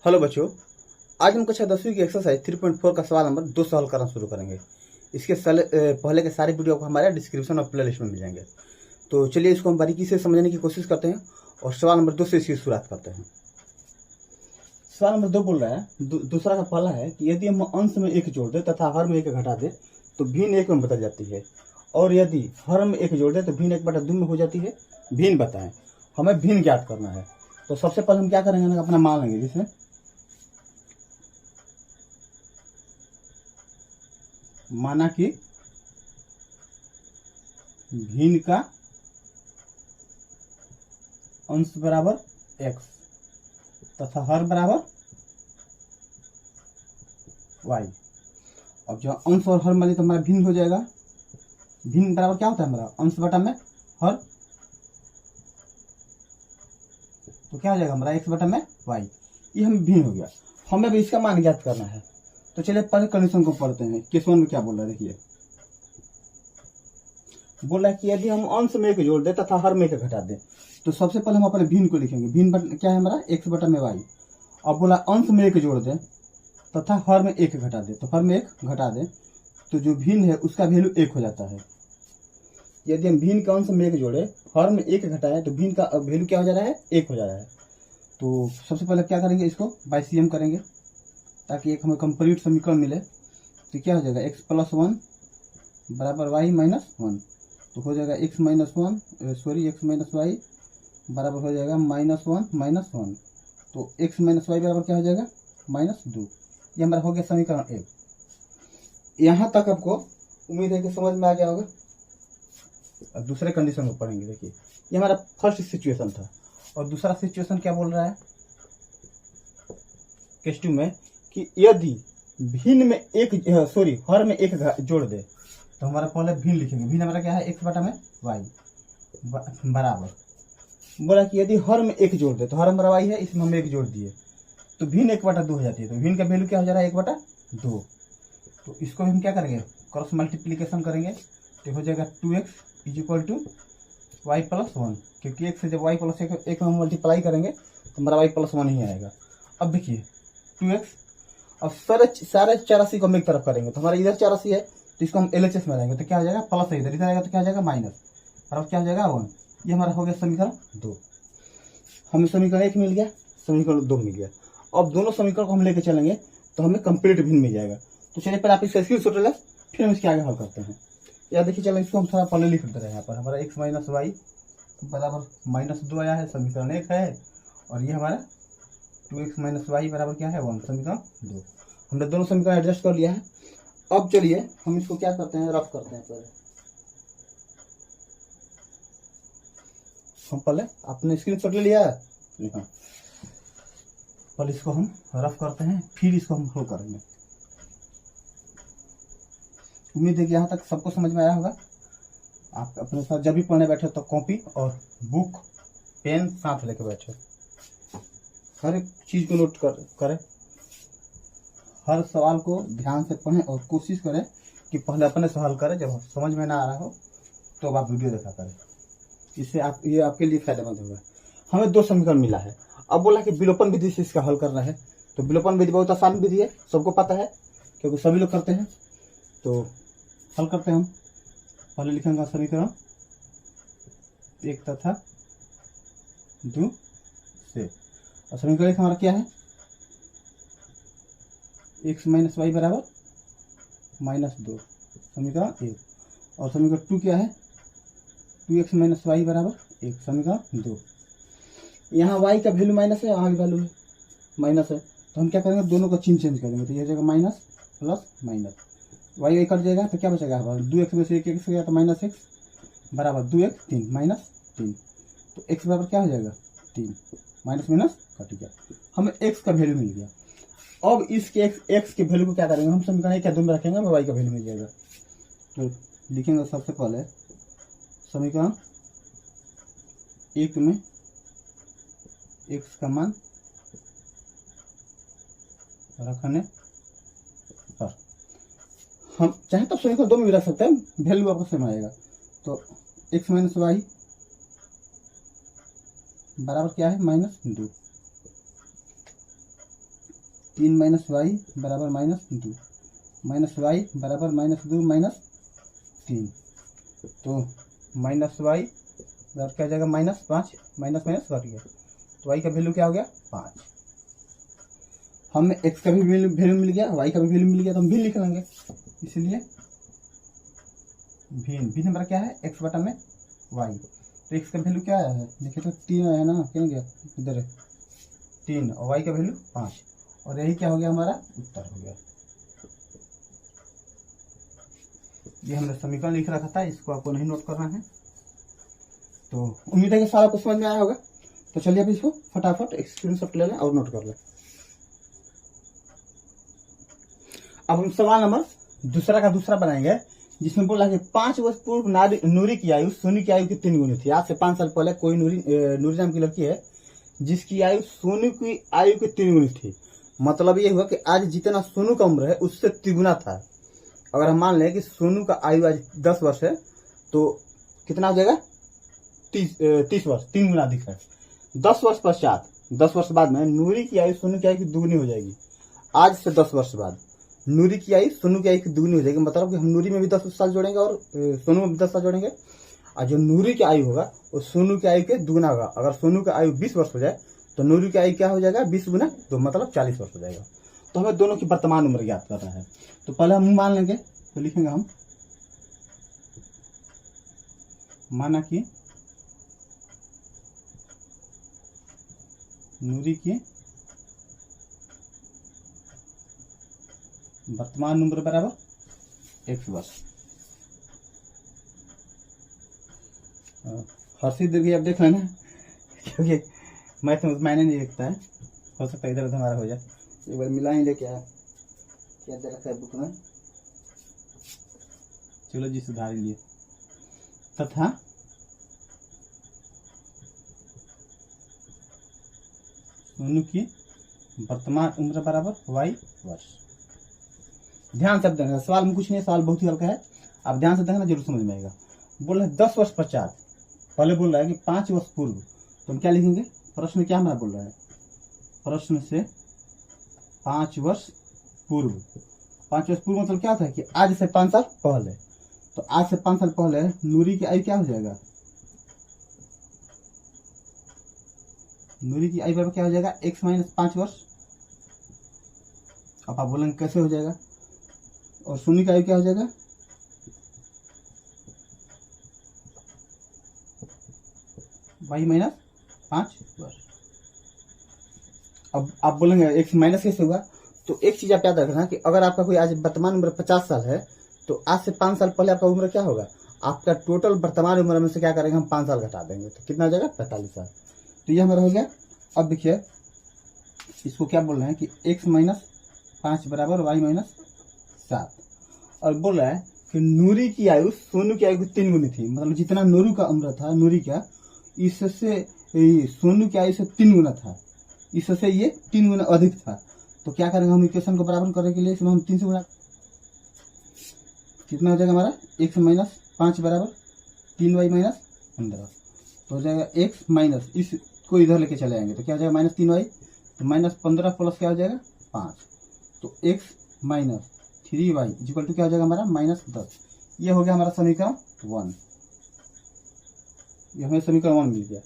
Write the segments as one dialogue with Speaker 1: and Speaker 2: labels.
Speaker 1: Hello बच्चों, आज हम कक्षा 10वीं की एक्सरसाइज 3.4 का सवाल नंबर 2 हल करना शुरू करेंगे। इसके पहले के सारे वीडियो को हमारे डिस्क्रिप्शन और प्लेलिस्ट में मिल जाएंगे। तो चलिए इसको हम बारीकी से समझने की कोशिश करते हैं और सवाल नंबर 2 से इसकी शुरुआत करते हैं। सवाल नंबर 2 बोल रहा है, दूसरा का पहला है कि यदि हम अंश में 1 जोड़ दे तथा हर में 1 घटा दे तो भिन्न 1 में बदल जाती है, और यदि हर में 1 जोड़ दे तो भिन्न 1/2 में हो जाती है। भिन्न बताएं। हमें भिन्न ज्ञात करना है। तो सबसे पहले हम क्या करेंगे ना, अपना मान लेंगे। जिसमें माना कि भिन्न का अंश बराबर x तथा हर बराबर y। अब जो अंश और हर मान तो हमारा भिन्न हो जाएगा। भिन्न बराबर क्या होता है हमारा अंश बटा में हर, तो क्या हो जाएगा हमारा x बटा में y। ये हमें भिन्न हो गया। हमें भी इसका मान ज्ञात करना है। तो चलिए पहले कंडीशन को पढ़ते हैं। केस 1 में क्या बोल रहा है, देखिए। बोल रहा है कि यदि हम अंश में 1 जोड़ दे तथा हर में 1 घटा दे, तो सबसे पहले हम अपने भिन्न को लिखेंगे। भिन्न क्या है हमारा x बटा में y। अब बोला अंश में 1 जोड़ दे तथा हर में 1 घटा दे, तो हर में 1 घटा दे तो जो भिन्न है उसका वैल्यू 1 हो जाता है। यदि हम भिन्न का अंश में 1 जोड़े, हर में 1 घटाए, तो भिन्न का वैल्यू क्या हो जा रहा है, 1 हो जा रहा है। तो सबसे पहले क्या करेंगे, इसको बाय सीएम करेंगे ताकि एक हमें कंप्लीट समीकरण मिले। तो क्या हो जाएगा, x + 1 बराबर y - 1। तो हो जाएगा x - 1 x - y बराबर हो जाएगा -1 - 1। तो x - y बराबर क्या हो जाएगा, -2। ये हमारा हो गया समीकरण 1। यहाँ तक आपको उम्मीद है कि समझ में आ गया होगा। अब दूसरे कंडीशन को पढ़ेंगे। देखिए, ये हमारा फर्स्ट सिचुएशन था और दूसरा सिचुएशन क्या बोल रहा है केस 2 में कि यदि भिन्न में हर में 1 जोड़ दे, तो हमारा पहले भिन्न लिखेंगे। भिन्न हमारा क्या है, x बटा में y बराबर। बोला कि यदि हर में 1 जोड़ दे, तो हर हमारा y है, इसमें हम 1 जोड़ दिए तो भिन्न 1/2 हो जाती है। तो भिन्न का वैल्यू क्या हो जा रहा है, 1/2। तो इसको हम क्या करेंगे, क्रॉस मल्टीप्लीकेशन करेंगे। तो हो जाएगा 2x = y + 1, क्योंकि x से जब y + 1 में मल्टीप्लाई करेंगे तो हमारा y + 1 ही आएगा। अब देखिए 2x, अब सारे 84 को हम एक तरफ करेंगे तो हमारा इधर 84 है, तो इसको हम LHS में लाएंगे तो क्या हो जाएगा, प्लस है, इधर आएगा तो क्या हो जाएगा माइनस, और अब क्या हो जाएगा 1। ये हमारा हो गया समीकरण 2। हमें समीकरण 1 मिल गया, समीकरण 2 मिल गया। अब दोनों समीकरण को हम लेके चलेंगे तो हमें कंप्लीट भिन्न मिल जाएगा। तो चलिए पहले आप इसका स्क्रीनशॉट ले, फिर हम इसके आगे हल करते हैं। या देखिए, चलो इसको हम थोड़ा पहले लिख देते हैं। यहाँ पर हमारा x - y बराबर -2 आया है, समीकरण 1 है। और ये हमारा 2x - y बराबर क्या है, 1, समीकरण 2। हमने दोनों समीकरण एडजस्ट कर लिया है। अब चलिए हम इसको क्या करते हैं, रफ करते हैं। पहले आपने स्क्रीनशॉट ले लिया है, पहले इसको हम रफ करते हैं, फिर इसको हम हल करेंगे। उम्मीद है कि यहाँ तक सबको समझ में आया होगा। आप अपने साथ जब भी पढ़ने बैठे तो कॉपी और बुक पेन साथ लेके बैठे, हर एक चीज को नोट करें, हर सवाल को ध्यान से पढ़ें और कोशिश करें कि पहले अपने से हल करें। जब समझ में ना आ रहा हो तो आप वीडियो देखा करें। इससे ये आपके लिए फायदेमंद होगा। हमें 2 समीकरण मिला है। अब बोला कि विलोपन विधि से इसका हल करना है। तो विलोपन विधि बहुत आसान विधि है, सबको पता है क्योंकि सभी लोग करते हैं। तो हल करते हैं हम। पहले लिखेंगे समीकरण 1 तथा 2 से। और समीकरण 1 हमारा क्या है, x - y बराबर -2, समीकरण 1। और समीकरण 2 क्या है, 2x - y बराबर 1, समीकरण 2। यहाँ y का वैल्यू माइनस है, यहाँ की वैल्यू है माइनस है, तो हम क्या करेंगे, दोनों को चिन्ह चेंज करेंगे। तो ये हो जाएगा minus plus minus, y cut जाएगा तो क्या बचेगा, 2x में से 1 x गया तो -x बराबर 2x 3 -3। तो x बराबर क्या हो जाएगा, 3, माइनस माइनस कट गया, हमें x का वैल्यू मिल गया। अब इसके x के वैल्यू को क्या करेंगे, हम समीकरण 1 या 2 में रखेंगे, हमें y का वैल्यू मिल जाएगा। तो लिखेंगे सबसे पहले समीकरण 1 में x का मान रखने पर, हम चाहे तो समीकरण 2 में भी रख सकते हैं, वैल्यू आपको सेम आएगा। तो x - y बराबर क्या है, -2। 3 माइनस वाई बराबर -2, माइनस वाई बराबर -2 -3, तो माइनस वाई बराबर क्या हो जाएगा -5, माइनस माइनस घट गया, तो वाई का वैल्यू क्या हो गया 5। हमें एक्स का भी वैल्यू मिल गया, वाई का भी वैल्यू मिल गया, तो हम भिन्न लिख लेंगे। इसलिए भिन्न हमारा क्या है एक्स बटा में वाई, तो एक्स का वैल्यू क्या आया है देखिए, तो 3 आया ना, क्या गया इधर 3 और वाई का वैल्यू 5, और यही क्या हो गया हमारा उत्तर हो गया। ये हमने समीकरण लिख रखा था, इसको आपको नहीं नोट करना है। तो उम्मीद है कि सारा कुछ समझ में आया होगा। तो चलिए अब इसको फटाफट एक स्क्रीनशॉट ले लें और नोट कर लें। अब हम सवाल नंबर दूसरा का दूसरा बनाएंगे, जिसमें बोला कि 5 वर्ष पूर्व नूरी की आयु सोनू की आयु की 3 गुनी थी। आज से 5 साल पहले कोई नूरी नाम की लड़की है जिसकी आयु सोनू की आयु की 3 गुनी थी। मतलब ये हुआ कि आज जितना सोनू का उम्र है उससे 3 गुना था। अगर हम मान लें कि सोनू का आयु आज 10 वर्ष है, तो कितना हो जाएगा 30 वर्ष, 3 गुना अधिक है। 10 वर्ष पश्चात, 10 वर्ष बाद में नूरी की आयु सोनू की आयु की दुगुनी हो जाएगी। आज से 10 वर्ष बाद नूरी की आयु सोनू की आयु की दुगुनी हो जाएगी। मतलब कि हम नूरी में भी 10 साल जोड़ेंगे और सोनू में भी 10 साल जोड़ेंगे, और जो नूरी की आयु होगा वो सोनू की आयु के दुगुना होगा। अगर सोनू की आयु 20 वर्ष हो जाए तो नूरी की आयु क्या हो जाएगा 20 गुना, तो मतलब 40 वर्ष हो जाएगा। तो हमें दोनों की वर्तमान उम्र ज्ञात करना है। तो पहले हम मान लेंगे, तो लिखेंगे हम माना कि नूरी की वर्तमान उम्र बराबर 1 वर्ष। हर्षित भी आप देख लेना, क्योंकि मैथ में मायने नहीं रखता है, हो सकता है इधर उधर हमारा हो जाए। एक बार मिला ही लेके आया, क्या दे रखा है बुक में, चलो जी सुधार लिए। तथा सोनू की वर्तमान उम्र बराबर y वर्ष। ध्यान से देखना, सवाल में कुछ नहीं, सवाल बहुत ही हल्का है, आप ध्यान से देखना जरूर समझ में आएगा। बोल रहे 10 वर्ष पश्चात, पहले बोल रहा है कि 5 वर्ष पूर्व, तो हम क्या लिखेंगे, प्रश्न क्या हमारा बोल रहा है, प्रश्न से 5 वर्ष पूर्व। 5 वर्ष पूर्व मतलब क्या होता है कि आज से 5 साल पहले। तो आज से 5 साल पहले नूरी की आयु क्या हो जाएगा, नूरी की आयु बराबर क्या हो जाएगा x - 5 वर्ष। अब आप बोलेंगे कैसे हो जाएगा, और सोनू की आयु क्या हो जाएगा y - 5 वर्ष। अब आप बोलेंगे x माइनस कैसे होगा, तो एक चीज आप याद रखना कि अगर आपका कोई आज वर्तमान उम्र 50 साल है, तो आज से 5 साल पहले आपका उम्र क्या होगा, आपका टोटल वर्तमान उम्र में से क्या करेंगे हम 5 साल घटा देंगे, तो कितना हो जाएगा 45 साल। तो ये हमारा हो गया। अब देखिए इसको क्या बोल रहे हैं कि x - 5 बराबर y - 7, और बोल रहा है कि नूरी की आयु सोनू की आयु की 3 गुनी थी। मतलब जितना नूरू का उम्र था नूरी का, इससे सोनू की आयु से 3 गुना था, इससे ये 3 गुना अधिक था। तो क्या करेंगे हम इक्वेशन को बराबर करने के लिए इसमें हम 3 से गुणा, कितना हो जाएगा हमारा x - 5 बराबर 3y - 15, तो हो जाएगा x माइनस, इसको इधर लेके चले आएंगे तो क्या हो जाएगा -3y, तो -15 प्लस क्या हो जाएगा 5, तो x - 3y इक्वल टू क्या हो जाएगा हमारा -10। ये हो गया हमारा समीकरण 1, ये हमें समीकरण 1 मिल गया।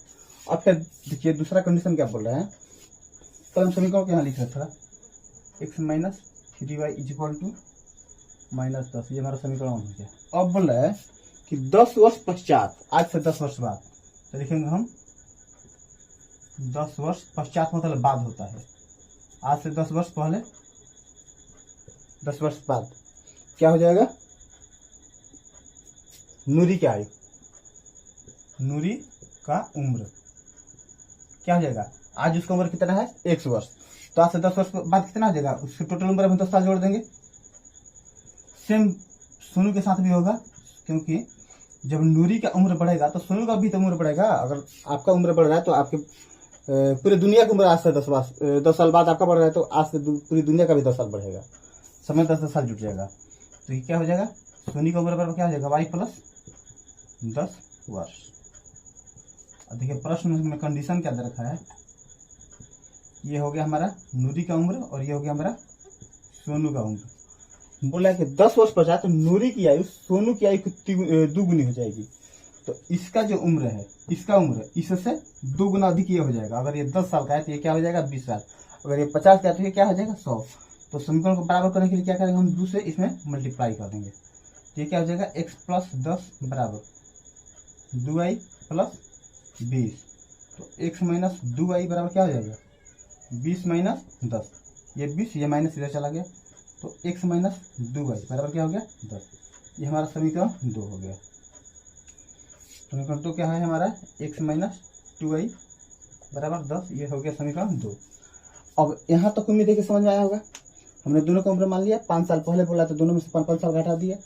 Speaker 1: अब फिर देखिए दूसरा कंडीशन क्या बोल रहा है, तो हम समीकरण को यहाँ लिख रहे था, x - 3y इक्वल टू -10, ये हमारा समीकरण 1 हो गया। अब बोल रहा है कि 10 वर्ष पश्चात, आज से 10 वर्ष बाद, तो लिखेंगे हम 10 वर्ष पश्चात मतलब बाद होता है, आज से 10 वर्ष पहले, 10 वर्ष बाद क्या हो जाएगा, नूरी की आयु, नूरी का उम्र क्या हो जाएगा, आज उसका उम्र कितना है 1 वर्ष, तो आज से 10 वर्ष बाद कितना हो जाएगा, उसकी टोटल उम्र में 10 साल जोड़ देंगे। सेम सोनू के साथ भी होगा, क्योंकि जब नूरी का उम्र बढ़ेगा तो सोनू का भी तो उम्र बढ़ेगा। अगर आपका उम्र बढ़ रहा है तो आपके पूरी दुनिया की उम्र आज से 10 साल बाद आपका बढ़ रहा है, तो आज से पूरी दुनिया का भी 10 साल बढ़ेगा, समय 10 साल जुट जाएगा। तो ये क्या हो जाएगा, सोनी का उम्र बराबर क्या हो जाएगा y + 10 वर्ष। अब देखिए प्रश्न में कंडीशन क्या दे रखा है ये हो गया हमारा नूरी का उम्र और ये हो गया हमारा सोनू का उम्र। बोला है कि 10 वर्ष पश्चात तो नूरी की आयु सोनू की आयु की दुगुनी हो जाएगी। तो इसका जो उम्र है, इसका उम्र इससे 2 गुना अधिक ये हो जाएगा। अगर ये 10 साल का है तो ये क्या हो जाएगा 20 साल। अगर ये 50 का है तो ये क्या हो जाएगा 100। तो समीकरण को बराबर करने के लिए क्या करेंगे हम, 2 से इसमें मल्टीप्लाई कर देंगे। ये क्या हो जाएगा x प्लस 10 बराबर 2y प्लस 20। तो x माइनस 2y बराबर क्या हो जाएगा 20 माइनस 10। ये 20 ये माइनस इधर चला गया तो x माइनस 2y बराबर क्या हो गया 10। ये हमारा समीकरण 2 हो गया। समीकरण 2 क्या है हमारा x माइनस 2y बराबर 10। ये हो गया समीकरण 2। अब यहाँ तक उम्मीद है कि समझ में आया होगा। हमने दोनों का उम्र मान लिया, 5 साल पहले बोला तो दोनों में से 5 साल घटा दिया,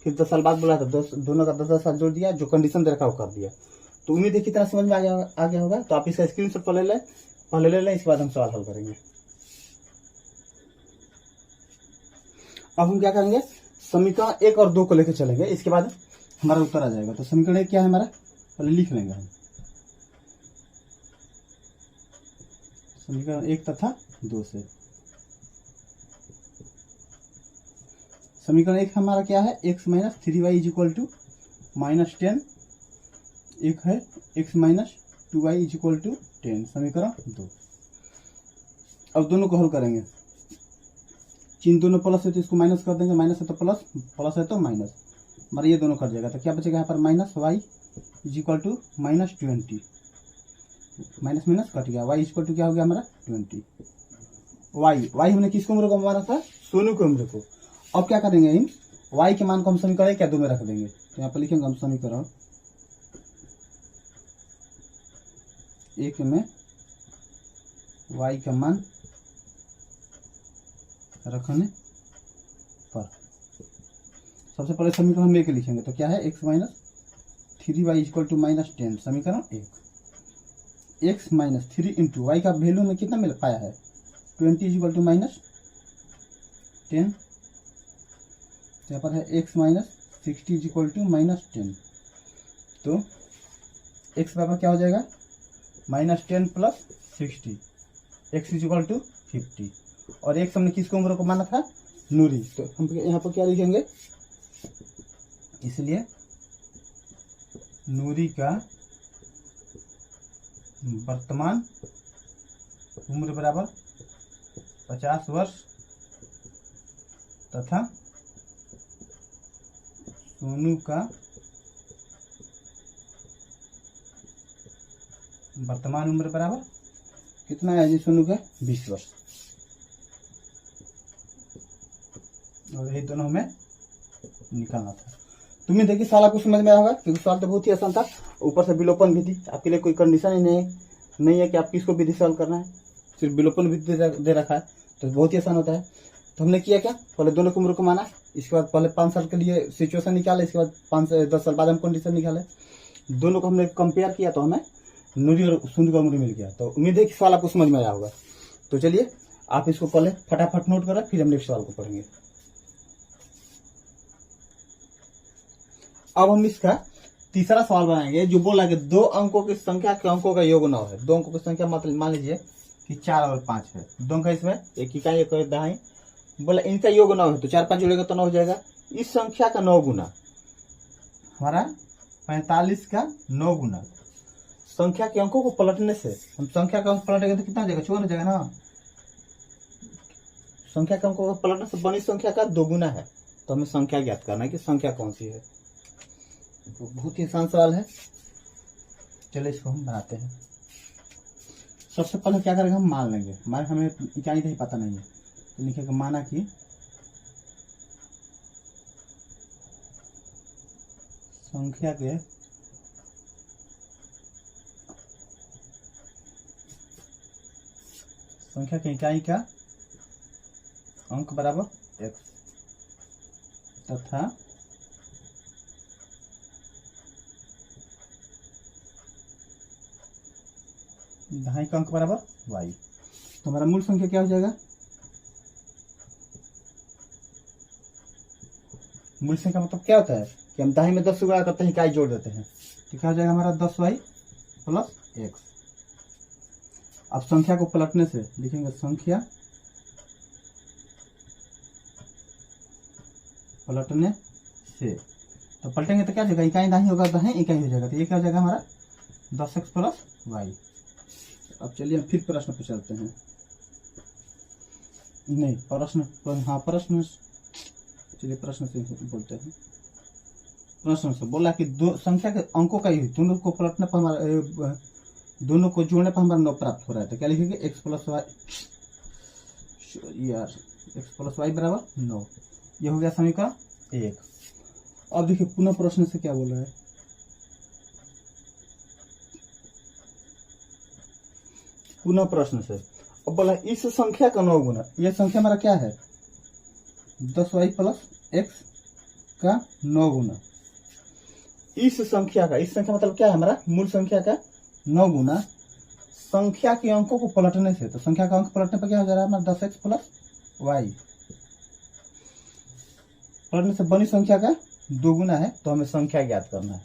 Speaker 1: फिर 10 साल बाद बोला तो दोनों का 10 साल जोड़ दिया, जो कंडीशन दे रखा वो कर दिया। तो उम्मीद है कितना समझ में आ गया होगा। तो आप इसका स्क्रीनशॉट पहले ले लें, इसके बाद हम सवाल हल करेंगे। अब हम क्या करेंगे, समीकरण 1 और 2 को लेकर चलेंगे, इसके बाद हमारा उत्तर आ जाएगा। तो समीकरण 1 क्या है हमारा, पहले लिख लेंगे हम समीकरण 1 तथा 2 से। समीकरण 1 हमारा क्या है, x minus 3y is equal to -10। एक है x minus 2y is equal to 10। समीकरण 2। अब दोनों को हल करेंगे, चिन्ह दोनों प्लस है तो इसको माइनस कर देंगे, माइनस है तो प्लस, प्लस है तो माइनस, हमारा ये दोनों कट जाएगा। तो क्या बचेगा यहाँ पर minus y is equal to -20। Minus minus cut गया, y इज इक्वल टू क्या हो गया हमारा 20। y हमने किसको उम्र को माना था, सोनू के उम्र को। अब क्या करेंगे हम, y के मान को हम समीकरण 1 या 2 में रख देंगे। तो यहाँ पर लिखेंगे हम समीकरण 1 में y का मान रखने पर सबसे पहले समीकरण हम 1 लिखेंगे। तो क्या है x minus 3y equal to -10। समीकरण 1 x माइनस 3 इंटू वाई का वैल्यू में कितना मिल पाया है 20 इक्वल टू -10। यहाँ पर है x माइनस 60 इक्वल टू -10। तो x बराबर क्या हो जाएगा -10 plus 60, x is equal to 50। और x हमने किसको उम्र को माना था, नूरी। तो हम यहाँ पर क्या लिखेंगे, इसलिए नूरी का वर्तमान उम्र बराबर 50 वर्ष तथा सोनू का वर्तमान उम्र बराबर कितना है जी, सोनू का 20 वर्ष। और ये दोनों हमें निकालना था। तुम्हें देखिए सवाल आपको समझ में आया होगा, क्योंकि सवाल तो बहुत ही आसान था। ऊपर से विलोपन विधि, आपके लिए कोई कंडीशन ही नहीं है कि आप किसको विधि सॉल्व करना है, सिर्फ विलोपन विधि दे रखा है, तो बहुत ही आसान होता है। तो हमने किया क्या, पहले दोनों की उम्र को माना, इसके बाद पहले 5 साल के लिए सिचुएशन निकाले, इसके बाद 5 से 10 साल बाद हम कंडीशन निकाले, दोनों को हमने कंपेयर किया तो हमें नूरी और सोनू का उम्र मिल गया। तो उम्मीद है कि सवाल आपको समझ में आया होगा। तो चलिए आप इसको पहले फटाफट नोट करें, फिर हम नेक्स्ट सवाल को पढ़ेंगे। अब हम इसका तीसरा सवाल बनाएंगे, जो बोला कि 2 अंकों की संख्या के अंकों का योग 9 है। 2 अंकों की संख्या मतलब मान लीजिए कि 4 और 5 है, 2 अंक है इसमें, एक इकाई एक दहाई, बोला इनका योग 9 है, तो 4 5 जोड़ेगा तो 9 हो जाएगा। इस संख्या का 9 गुना, हमारा 45 का 9 गुना। संख्या के अंकों को पलटने से, हम संख्या का अंक पलटेंगे तो कितना हो जाएगा, 54 हो जाएगा ना। संख्या के अंकों को पलटने से बनी संख्या का 2 गुना है, तो हमें संख्या ज्ञात करना है कि संख्या कौन सी है। तो बहुत ही आसान सवाल है, चलो इसको हम बनाते हैं। सबसे पहले क्या करेंगे, हम मान लेंगे, हमें इकाई नहीं पता नहीं है, तो लिखेगा माना कि संख्या के इकाई का अंक बराबर x तथा दहाई का अंक बराबर y। तो हमारा मूल संख्या क्या हो जाएगा, मूल संख्या मतलब क्या होता है कि हम दहाई में 10 से गुणा करते हैं, इकाई जोड़ देते हैं, तो क्या हो जाएगा हमारा 10y प्लस x। अब संख्या को पलटने से लिखेंगे संख्या पलटने से, तो पलटेंगे तो क्या हो जाएगा, इकाई दाही होगा, दाही इकाई हो जाएगा, तो ये क्या हो जाएगा हमारा 10x प्लस वाई। अब चलिए फिर प्रश्न पे चलते हैं। नहीं प्रश्न, हाँ प्रश्न, चलिए प्रश्न से बोलते हैं। प्रश्न से बोला कि दो संख्या के अंकों का योग दोनों को पलटने पर हमारा, दोनों को जोड़ने पर हमारा 9 प्राप्त हो रहा है, तो क्या लिखेंगे x प्लस वाई, यार x प्लस वाई बराबर 9। ये हो गया समीकरण 1। अब देखिए पुनः प्रश्न से क्या बोल रहा है, पुनः प्रश्न से अब बोला इस संख्या का 9 गुना, यह संख्या हमारा क्या है 10y प्लस x का 9 गुना, इस संख्या का, इस संख्या मतलब क्या है हमारा मूल संख्या का 9 गुना संख्या के अंकों को पलटने से, तो संख्या का अंक पलटने पर क्या हो जा रहा है हमारा 10x प्लस वाई, पलटने से बनी संख्या का 2 गुना है, तो हमें संख्या ज्ञात करना है।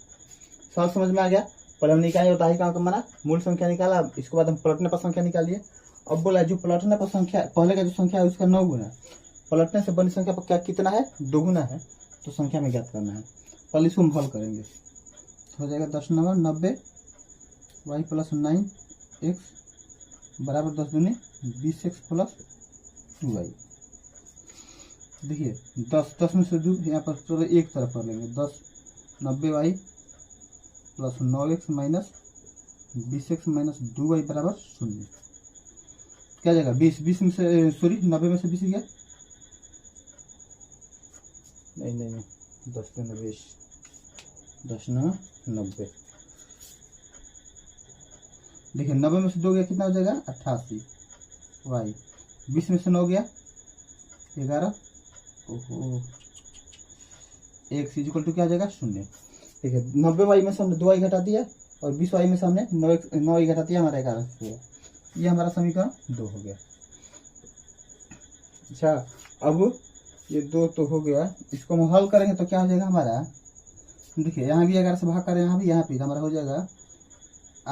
Speaker 1: सवाल समझ में आ गया। पहले हमने निकाले होता है का अंक माना, मूल संख्या निकाला, इसके बाद हम पलटने पर संख्या निकालिए। अब बोला जो पलटने पर संख्या, पहले का जो संख्या है उसका 9 गुना, पलटने से बनी संख्या पर क्या कितना है 2 गुना है, तो संख्या में ज्ञात करना है। पहले इसको हम हल करेंगे, हो जाएगा 10 नंबर 90 वाई प्लस 9x बराबर 10 दूनी 20x प्लस 2y। देखिए 10 में से 2 यहाँ पर चलो एक तरफ कर लेंगे, 10 90 Y plus 9x minus 20x minus 2y बराबर 0। क्या जाएगा 20 में से सॉरी 90 में से 20 गया, नहीं 10 में 20, 10 में 90, देखिए 90 में से 2 गया कितना हो जाएगा 88 वाई, 20 में से 9 गया 11, ओहो x इक्वल टू क्या हो जाएगा 0। ठीक है 90 वाई में से हमने 2y घटा दिया और 20 वाई में से हमने 9y घटा दिया, हमारा 11 हो गया। ये हमारा समीकरण 2 हो गया। अच्छा अब ये 2 तो हो गया, इसको हम हल करेंगे तो क्या हो जाएगा हमारा, देखिए यहाँ भी 11 से भाग करें, यहाँ भी हमारा हो जाएगा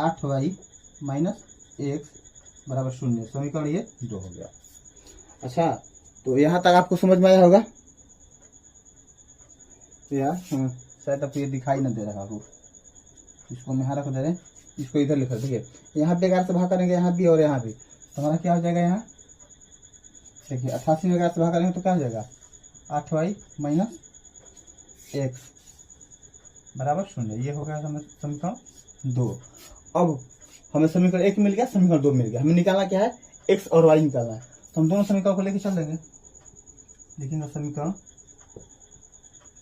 Speaker 1: 8y माइनस x बराबर 0। समीकरण ये 2 हो गया। अच्छा तो यहाँ तक आपको समझ में आया होगा, तो यार शायद आपको ये दिखाई ना दे रहा हो, इसको हम यहाँ रख दे रहे हैं, इसको इधर लिखा, देखिए यहाँ पे 11 से भाग करेंगे, यहाँ भी और यहाँ भी, तो हमारा क्या हो जाएगा, यहाँ देखिए 88 में 11 से भाग करेंगे तो क्या हो जाएगा 8y माइनस x बराबर 0। ये हो गया समीकरण 2। अब हमें समीकरण 1 मिल गया, समीकरण 2 मिल गया, हमें निकालना क्या है x और y निकालना है, तो हम दोनों समीकरण को लेके चल देंगे। लिखेंगे समीकरण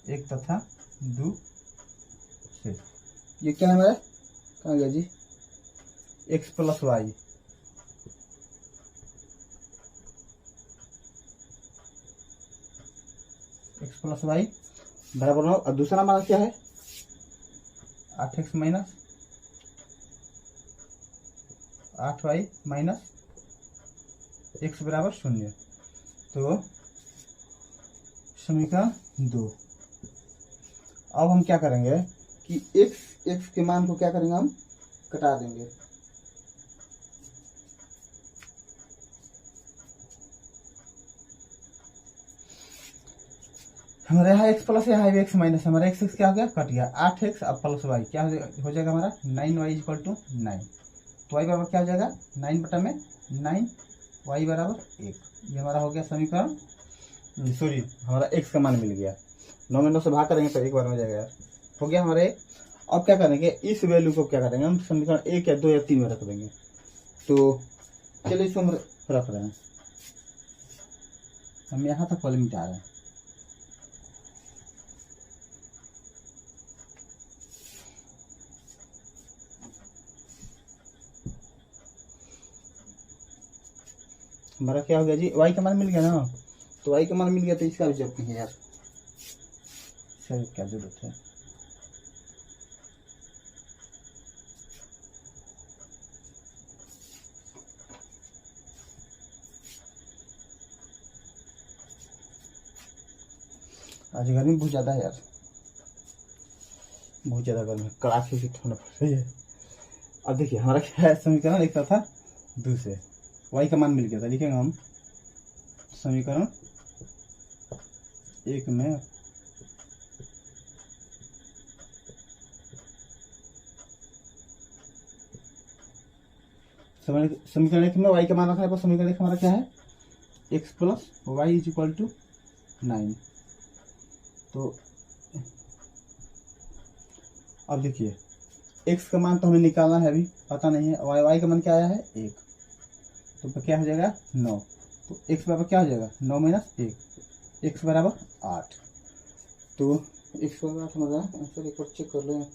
Speaker 1: 1 तथा 2 से, ये क्या है हमारा, कहाँ गया जी, x प्लस वाई बराबर 9, और दूसरा हमारा क्या है 8x minus 8y minus x बराबर 0। तो समीकरण 2। अब हम क्या करेंगे कि x के मान को क्या करेंगे, हम कटा देंगे। हमारे यहाँ x प्लस, यहाँ भी x माइनस, हमारा x क्या हो गया कट गया, 8x अब प्लस y क्या हो जाएगा हमारा 9y इक्वल टू 9, तो y बराबर क्या हो जाएगा 9 बटा में 9, y बराबर 1। ये हमारा हो गया समीकरण, सॉरी हमारा x का मान मिल गया, 9 में 9 से भाग करेंगे तो एक बार में जाएगा, हो गया हमारे। अब क्या करेंगे, इस वैल्यू को क्या करेंगे हम समीकरण 1 या 2 या 3 में रख देंगे। तो चलिए इसको हम रख रहे हैं, हम यहाँ तक पहले मिटा रहे हैं। हमारा क्या हो गया जी, y का मान मिल गया ना, तो y का मान मिल गया, तो इसका भी जरूरत नहीं है यार, इसका क्या जरूरत है। आज गर्मी बहुत ज्यादा है यार, बहुत ज्यादा गर्मी, कड़ाके की ठंड पड़ रही है। अब देखिए हमारा क्या है समीकरण 1 तथा 2 से y का मान मिल गया था। लिखेंगे हम समीकरण 1 में समीकरण 1 में y का मान रखने पर समीकरण 1 हमारा क्या है, x plus y is equal to 9। तो अब देखिए x का मान तो हमें निकालना है, अभी पता नहीं है। y का मान क्या आया है 1, तो क्या हो जाएगा 9। तो x बराबर क्या हो जाएगा 9 माइनस 1, x बराबर 8। तो x बराबर 8 हमारा आंसर एक बार चेक कर लें।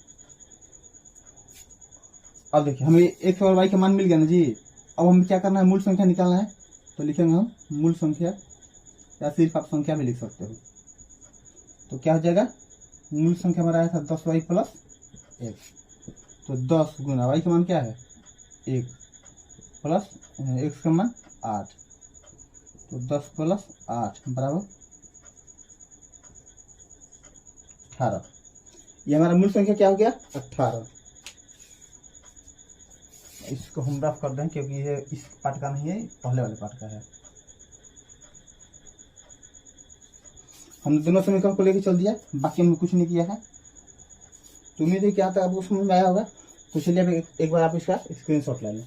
Speaker 1: अब देखिए हमें x और y का मान मिल गया ना जी। अब हमें क्या करना है, मूल संख्या निकालना है। तो लिखेंगे हम मूल संख्या, या सिर्फ आप संख्या भी लिख सकते हो। तो क्या हो जाएगा, मूल संख्या हमारा आया था 10y प्लस 1। तो 10 गुना y का मान क्या है 1 प्लस x का मान 8। तो 10 प्लस 8 बराबर 18। ये हमारा मूल संख्या क्या हो गया 18। इसको हम रफ कर दें क्योंकि ये इस पार्ट का नहीं है, पहले वाले पार्ट का है। हमने दोनों समीकरण को लेकर चल दिया, बाकी हमने कुछ नहीं किया है। तो उम्मीद है कि यहाँ तक आपको समझ में आया होगा। तो चलिए अब एक बार आप इसका स्क्रीनशॉट ले लें।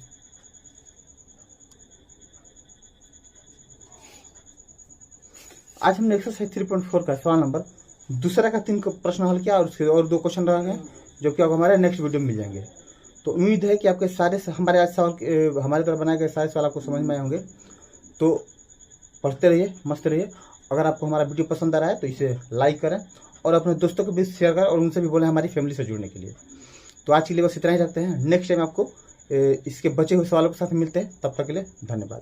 Speaker 1: आज हमने एक्सरसाइज 3.4 का सवाल नंबर दूसरा का 3 प्रश्न हल किया, और उसके और 2 क्वेश्चन रहेंगे जो कि आपको हमारे नेक्स्ट वीडियो में मिल जाएंगे। तो उम्मीद है कि आपके सारे हमारे आज सवाल, हमारे तरफ बनाए गए सारे सवाल आपको समझ में आए होंगे। तो पढ़ते रहिए, मस्त रहिए। अगर आपको हमारा वीडियो पसंद आ रहा है तो इसे लाइक करें और अपने दोस्तों को भी शेयर करें, और उनसे भी बोलें हमारी फैमिली से जुड़ने के लिए। तो आज के लिए बस इतना ही रखते हैं। नेक्स्ट टाइम आपको इसके बचे हुए सवालों के साथ मिलते हैं। तब तक के लिए धन्यवाद।